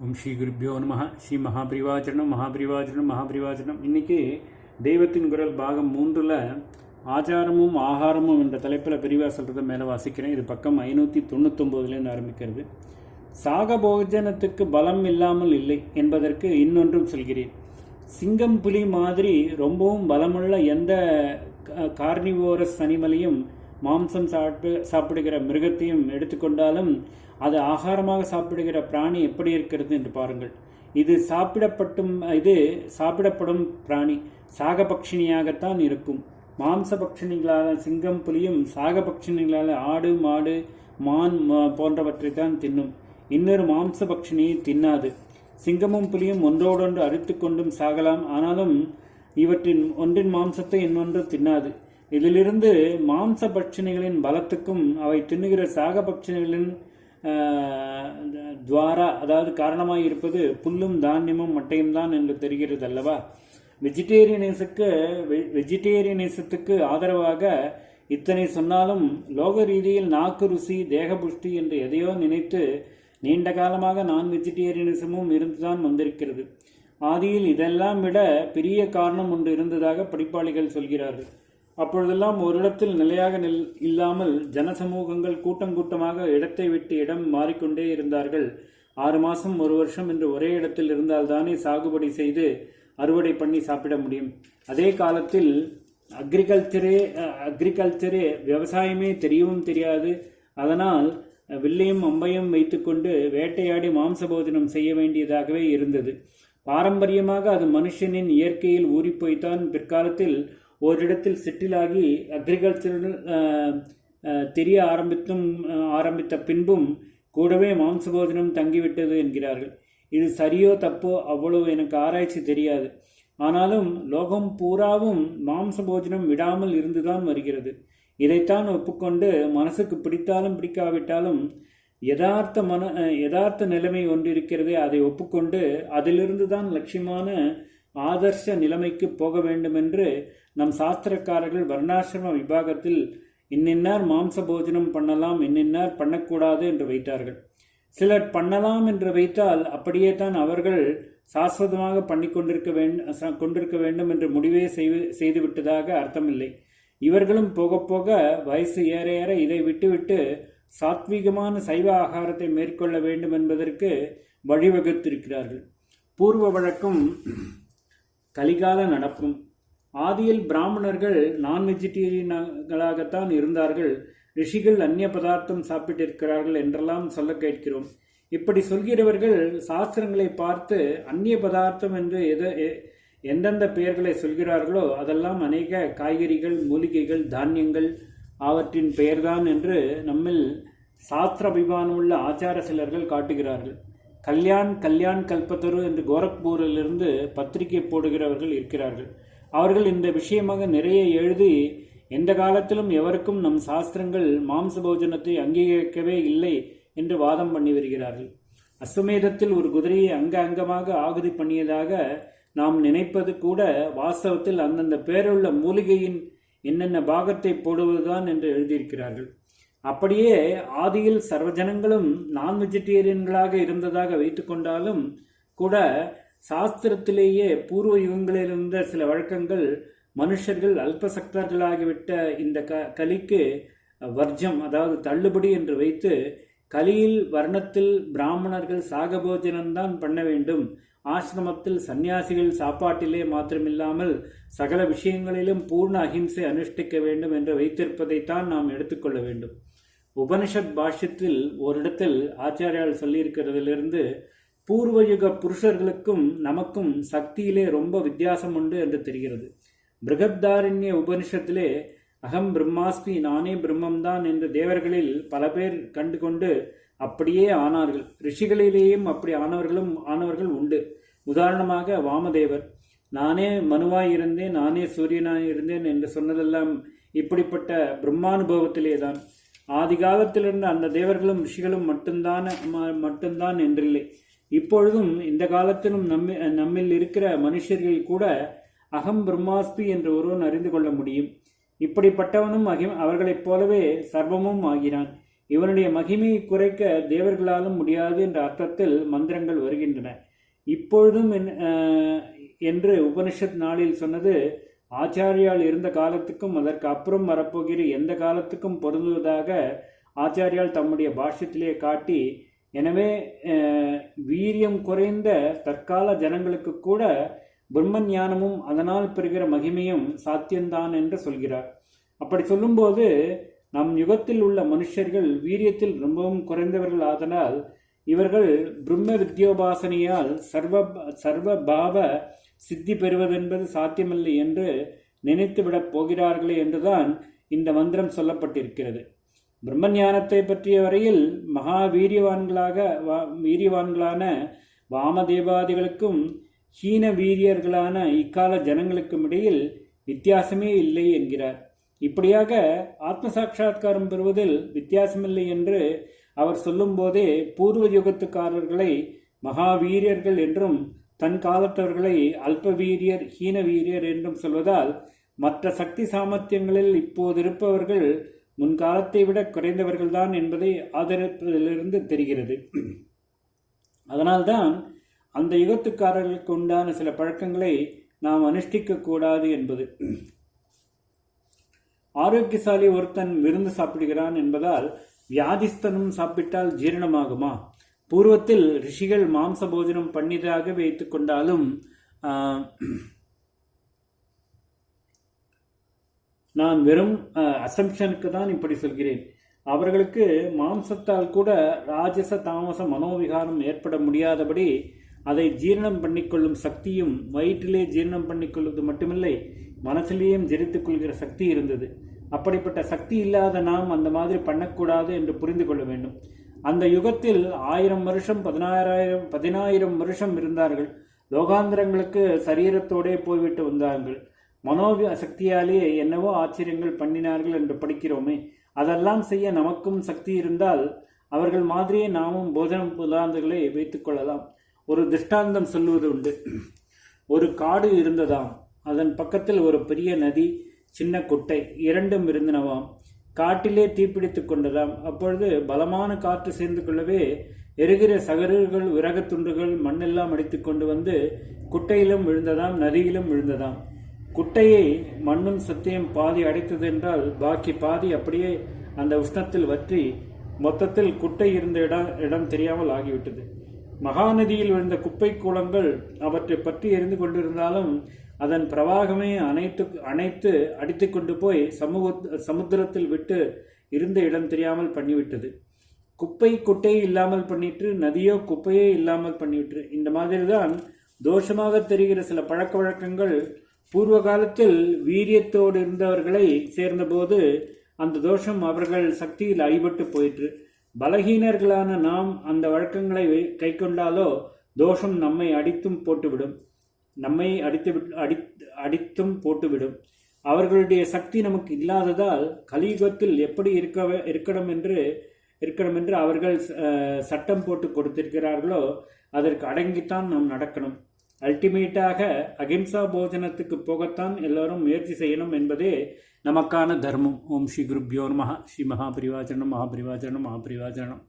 ஓம் ஸ்ரீ குருப்பியோ நம. ஸ்ரீ மகாபிரிவாச்சரணம். இன்றைக்கி தெய்வத்தின் குரல் பாகம் 3ல் ஆச்சாரமும் ஆகாரமும் என்ற தலைப்பில் பிரிவாக சொல்கிறத மேலே வாசிக்கிறேன். இது பக்கம் 599 ஆரம்பிக்கிறது. சாக போஜனத்துக்கு பலம் இல்லாமல் இல்லை என்பதற்கு இன்னொன்றும் சொல்கிறேன். சிங்கம் புலி மாதிரி ரொம்பவும் பலமுள்ள எந்த கார்னிவோரஸ் அனிமலையும் மாம்சம் சாப்பிடுகிற மிருகத்தையும் எடுத்துக்கொண்டாலும் அது ஆகாரமாக சாப்பிடுகிற பிராணி எப்படி இருக்கிறது என்று பாருங்கள். இது சாப்பிடப்படும் பிராணி சாகபக்ஷினியாகத்தான் இருக்கும். மாம்சபக்ஷினிகளால் சிங்கம் புலியும் சாகபக்ஷினிகளால் ஆடு மாடு மான் போன்றவற்றை தான் தின்னும். இன்னொரு மாம்சபக்ஷினியை தின்னாது. சிங்கமும் புலியும் ஒன்றோடொன்று அரித்து கொண்டும் சாகலாம். ஆனாலும் இவற்றின் ஒன்றின் மாம்சத்தை இன்னொன்று தின்னாது. இதிலிருந்து மாம்சபட்சணிகளின் பலத்துக்கும் அவை தின்னுகிற சாகபட்சணிகளின் துவாரா, அதாவது காரணமாக இருப்பது புல்லும் தானியமும் மட்டையும் தான் என்று தெரிகிறது அல்லவா? வெஜிடேரியனிசத்துக்கு ஆதரவாக இத்தனை சொன்னாலும் லோக ரீதியில் நாக்கு ருசி தேகபுஷ்டி என்று எதையோ நினைத்து நீண்ட காலமாக நான் வெஜிடேரியனிசமும் இருந்துதான் வந்திருக்கிறது. ஆதியில் இதெல்லாம் விட பெரிய காரணம் ஒன்று இருந்ததாக படிப்பாளிகள் சொல்கிறார்கள். அப்பொழுதெல்லாம் ஒரு இடத்தில் நிலையாக இல்லாமல் ஜனசமூகங்கள் கூட்டமாக இடத்தை விட்டு இடம் மாறிக்கொண்டே இருந்தார்கள். 6 மாதம் 1 வருஷம் என்று ஒரே இடத்தில் இருந்தால் தானே சாகுபடி செய்து அறுவடை பண்ணி சாப்பிட முடியும். அதே காலத்தில் அக்ரிகல்ச்சரே விவசாயமே தெரியவும் தெரியாது. அதனால் வில்லையும் அம்பையும் வைத்துக்கொண்டு வேட்டையாடி மாம்சபோஜனம் செய்ய வேண்டியதாகவே இருந்தது. பாரம்பரியமாக அது மனுஷனின் இயற்கையில் ஊறிப்போய்த்தான் பிற்காலத்தில் ஓரிடத்தில் செட்டிலாகி அக்ரிகல்ச்சரில் தெரிய ஆரம்பித்த பின்பும் கூடவே மாம்சபோஜனம் தங்கிவிட்டது என்கிறார்கள். இது சரியோ தப்போ அவ்வளவு எனக்கு ஆராய்ச்சி தெரியாது. ஆனாலும் லோகம் பூராவும் மாம்சபோஜனம் விடாமல் இருந்துதான் வருகிறது. இதைத்தான் ஒப்புக்கொண்டு மனசுக்கு பிடித்தாலும் பிடிக்காவிட்டாலும் யதார்த்த நிலைமை ஒன்றிருக்கிறதே, அதை ஒப்புக்கொண்டு அதிலிருந்து தான் லட்சியமான ஆதர்ஷ நிலைமைக்கு போக வேண்டுமென்று நம் சாஸ்திரக்காரர்கள் வர்ணாசிரம விபாகத்தில் இன்னின்னார் மாம்ச போஜனம் பண்ணலாம், இன்னின்னார் பண்ணக்கூடாது என்று வைத்தார்கள். சிலர் பண்ணலாம் என்று வைத்தால் அப்படியே தான் அவர்கள் சாஸ்வதமாக பண்ணி கொண்டிருக்க வேண்டும் என்று முடிவே செய்துவிட்டதாக அர்த்தமில்லை. இவர்களும் போக போக வயசு ஏற ஏற இதை விட்டுவிட்டு சாத்வீகமான சைவ ஆகாரத்தை மேற்கொள்ள வேண்டும் என்பதற்கு வழிவகுத்திருக்கிறார்கள். பூர்வ வழக்கும் கலிகால நடப்பும். ஆதியில் பிராமணர்கள் நான் வெஜிடேரியன்களாகத்தான் இருந்தார்கள். ரிஷிகள் அந்நிய பதார்த்தம் சாப்பிட்டிருக்கிறார்கள் என்றெல்லாம் சொல்ல கேட்கிறோம். இப்படி சொல்கிறவர்கள் சாஸ்திரங்களை பார்த்து அந்நிய பதார்த்தம் என்று எந்தெந்த பெயர்களை சொல்கிறார்களோ அதெல்லாம் அநேக காய்கறிகள், மூலிகைகள், தானியங்கள் அவற்றின் பெயர்தான் என்று நம்மில் சாஸ்திர அபிமானமுள்ள ஆச்சார சிலர்கள் காட்டுகிறார்கள். கல்யாண் கல்பத்தரு என்று கோரக்பூரிலிருந்து பத்திரிகை போடுகிறவர்கள் இருக்கிறார்கள். அவர்கள் இந்த விஷயமாக நிறைய எழுதி எந்த காலத்திலும் எவருக்கும் நம் சாஸ்திரங்கள் மாம்ச போஜனத்தை அங்கீகரிக்கவே இல்லை என்று வாதம் பண்ணி வருகிறார்கள். அஸ்வமேதத்தில் ஒரு குதிரையை அங்கமாக ஆகுதி பண்ணியதாக நாம் நினைப்பது கூட வாஸ்தவத்தில் அந்தந்த பேருள்ள மூலிகையின் என்னென்ன பாகத்தை போடுவதுதான் என்று எழுதியிருக்கிறார்கள். அப்படியே ஆதியில் சர்வஜனங்களும் நான் வெஜிடேரியன்களாக இருந்ததாக வைத்துக்கொண்டாலும் கூட சாஸ்திரத்திலேயே பூர்வ யுகங்களில் இருந்த சில வழக்கங்கள் மனுஷர்கள் அல்பசக்தர்களாகிவிட்ட இந்த கலிக்கு வர்ஜம், அதாவது தள்ளுபடி என்று வைத்து கலியில் வர்ணத்தில் பிராமணர்கள் சாகபோஜனம்தான் பண்ண வேண்டும், ஆசிரமத்தில் சந்நியாசிகள் சாப்பாட்டிலே மாத்திரமில்லாமல் சகல விஷயங்களிலும் பூர்ண அஹிம்சை அனுஷ்டிக்க வேண்டும் என்று வைத்திருப்பதைத்தான் நாம் எடுத்துக்கொள்ள வேண்டும். உபனிஷத் பாஷ்யத்தில் ஓரிடத்தில் ஆச்சாரியால் சொல்லியிருக்கிறதிலிருந்து பூர்வயுக புருஷர்களுக்கும் நமக்கும் சக்தியிலே ரொம்ப வித்தியாசம் உண்டு என்று தெரிகிறது. பிருகத்தாரண்ய உபனிஷத்திலே அகம் பிரம்மாஸ்மி, நானே பிரம்மம்தான் என்று தேவர்களில் பல பேர் கண்டு கொண்டு அப்படியே ஆனார்கள். ரிஷிகளிலேயும் அப்படி ஆனவர்கள் உண்டு. உதாரணமாக வாமதேவர் நானே மனுவாயிருந்தேன், நானே சூரியனாயிருந்தேன் என்று சொன்னதெல்லாம் இப்படிப்பட்ட பிரம்மானுபவத்திலே தான். ஆதி காலத்திலிருந்து அந்த தேவர்களும் ரிஷிகளும் மட்டும்தான் என்றில்லை. இப்பொழுதும் இந்த காலத்திலும் நம்மில் இருக்கிற மனுஷர்கள் கூட அகம் பிரம்மாஸ்மி என்று ஒருவன் அறிந்து கொள்ள முடியும். இப்படிப்பட்டவனும் அவர்களைப் போலவே சர்வமும் ஆகிறான். இவனுடைய மகிமையை குறைக்க தேவர்களாலும் முடியாது என்ற அர்த்தத்தில் மந்திரங்கள் வருகின்றன. இருக்கின்றன. இப்பொழுதும் என்று உபனிஷத் நாளில் சொன்னது ஆச்சாரியால் இருந்த காலத்துக்கும் அதற்கு அப்புறம் வரப்போகிற எந்த காலத்துக்கும் பொருந்துவதாக ஆச்சாரியால் தம்முடைய பாஷ்யத்திலே காட்டி, எனவே வீரியம் குறைந்த தற்கால ஜனங்களுக்கு கூட பிரம்ம ஞானமும் அதனால் பெறுகிற மகிமையும் சாத்தியம்தான் என்று சொல்கிறார். அப்படி சொல்லும்போது நம் யுகத்தில் உள்ள மனுஷர்கள் வீரியத்தில் ரொம்பவும் குறைந்தவர்கள் ஆதலால் இவர்கள் பிரம்ம வித்யோபாசனையால் சர்வபாவ சித்தி பெறுவதென்பது சாத்தியமில்லை என்று நினைத்துவிடப் போகிறார்களே என்றுதான் இந்த மந்திரம் சொல்லப்பட்டிருக்கிறது. பிரம்ம ஞானத்தை பற்றிய வரையில் மகா வீரியவான்களான வாமதேவாதிகளுக்கும் ஹீன வீரியர்களான இக்கால ஜனங்களுக்கும் இடையில் வித்தியாசமே இல்லை என்கிறார். இப்படியாக ஆத்ம சாட்சா்காரம் பெறுவதில் வித்தியாசமில்லை என்று அவர் சொல்லும் போதே பூர்வ யுகத்துக்காரர்களை மகாவீரியர்கள் என்றும் தன் காலத்தவர்களை அல்ப வீரியர் ஹீன வீரியர் என்றும் சொல்வதால் மற்ற சக்தி சாமர்த்தியங்களில் இப்போதிருப்பவர்கள் முன்காலத்தை விட குறைந்தவர்கள்தான் என்பதை ஆதரிப்பதிலிருந்து தெரிகிறது. அதனால்தான் அந்த யுகத்துக்காரர்களுக்கு உண்டான சில பழக்கங்களை நாம் அனுஷ்டிக்க கூடாது என்பது. ஆரோக்கியசாலி ஒருத்தன் விருந்து சாப்பிடுகிறான் என்பதால் வியாதிஸ்தனும் சாப்பிட்டால் ஜீரணமாகுமா? பூர்வத்தில் ரிஷிகள் மாம்ச போஜனம் பண்ணிதாக வைத்துக் கொண்டாலும் நான் வெறும் அசம்ஷனுக்கு தான் இப்படி சொல்கிறேன். அவர்களுக்கு மாம்சத்தால் கூட ராஜச தாமச மனோவிகாரம் ஏற்பட முடியாதபடி அதை ஜீரணம் பண்ணிக்கொள்ளும் சக்தியும், வயிற்றிலே ஜீரணம் பண்ணிக்கொள்வது மட்டுமில்லை மனசிலேயும் ஜெரித்துக் கொள்கிற சக்தி இருந்தது. அப்படிப்பட்ட சக்தி இல்லாத நாம் அந்த மாதிரி பண்ணக்கூடாது என்று புரிந்து கொள்ள வேண்டும். அந்த யுகத்தில் 1000 வருஷம் 10,000 வருஷம் இருந்தார்கள். லோகாந்திரங்களுக்கு சரீரத்தோடே போய்விட்டு வந்தார்கள். மனோவி சக்தியாலே என்னவோ ஆச்சரியங்கள் பண்ணினார்கள் என்று படிக்கிறோமே. அதெல்லாம் செய்ய நமக்கும் சக்தி இருந்தால் அவர்கள் மாதிரியே நாமும் போஜனம் புலாந்துகளை வைத்துக் கொள்ளலாம். ஒரு திருஷ்டாந்தம் சொல்லுவது உண்டு. ஒரு காடு இருந்ததாம். அதன் பக்கத்தில் ஒரு பெரிய நதி, சின்ன குட்டை, இரண்டும் இருந்தனவாம். காட்டிலே தீப்பிடித்து கொண்டதாம். அப்பொழுது பலமான காற்று சேர்ந்து கொள்ளவே எரிகிற சகருகள், விறகத்துண்டுகள், மண்ணெல்லாம் அடித்து கொண்டு வந்து குட்டையிலும் விழுந்ததாம், நதியிலும் விழுந்ததாம். குட்டையை மண்ணும் சத்தியம் பாதி அடைத்தது என்றால் பாக்கி பாதி அப்படியே அந்த உஷ்ணத்தில் வற்றி மொத்தத்தில் குட்டை இருந்த இடம் தெரியாமல் ஆகிவிட்டது. மகாநதியில் விழுந்த குப்பை கூலங்கள் அவற்றை பற்றி எரிந்து கொண்டிருந்தாலும் அதன் பிரவாகமே அனைத்து அடித்து கொண்டு போய் சமுத்திரத்தில் விட்டு இருந்த இடம் தெரியாமல் பண்ணிவிட்டது. குட்டையை இல்லாமல் பண்ணிட்டு, நதியோ குப்பையே இல்லாமல் பண்ணிவிட்டு. இந்த மாதிரி தான் தோஷமாக தெரிகிற சில பழக்க வழக்கங்கள் பூர்வ காலத்தில் வீரியத்தோடு இருந்தவர்களை சேர்ந்தபோது அந்த தோஷம் அவர்கள் சக்தியில் அடிபட்டு போயிற்று. பலகீனர்களான நாம் அந்த வழக்கங்களை கை கொண்டாலோ தோஷம் நம்மை அடித்தும் போட்டுவிடும். அவர்களுடைய சக்தி நமக்கு இல்லாததால் கலியுகத்தில் எப்படி இருக்கணும் என்று அவர்கள் சட்டம் போட்டு கொடுத்திருக்கிறார்களோ அதற்கு அடங்கித்தான் நாம் நடக்கணும். அல்டிமேட்டாக அகிம்சா போஜனத்துக்கு போகத்தான் எல்லாரும் முயற்சி செய்யணும் என்பதே நமக்கான தர்மம். ஓம் ஸ்ரீ குருப்யோ நமஹ. ஸ்ரீ மகாபரிவாச்சரணம்.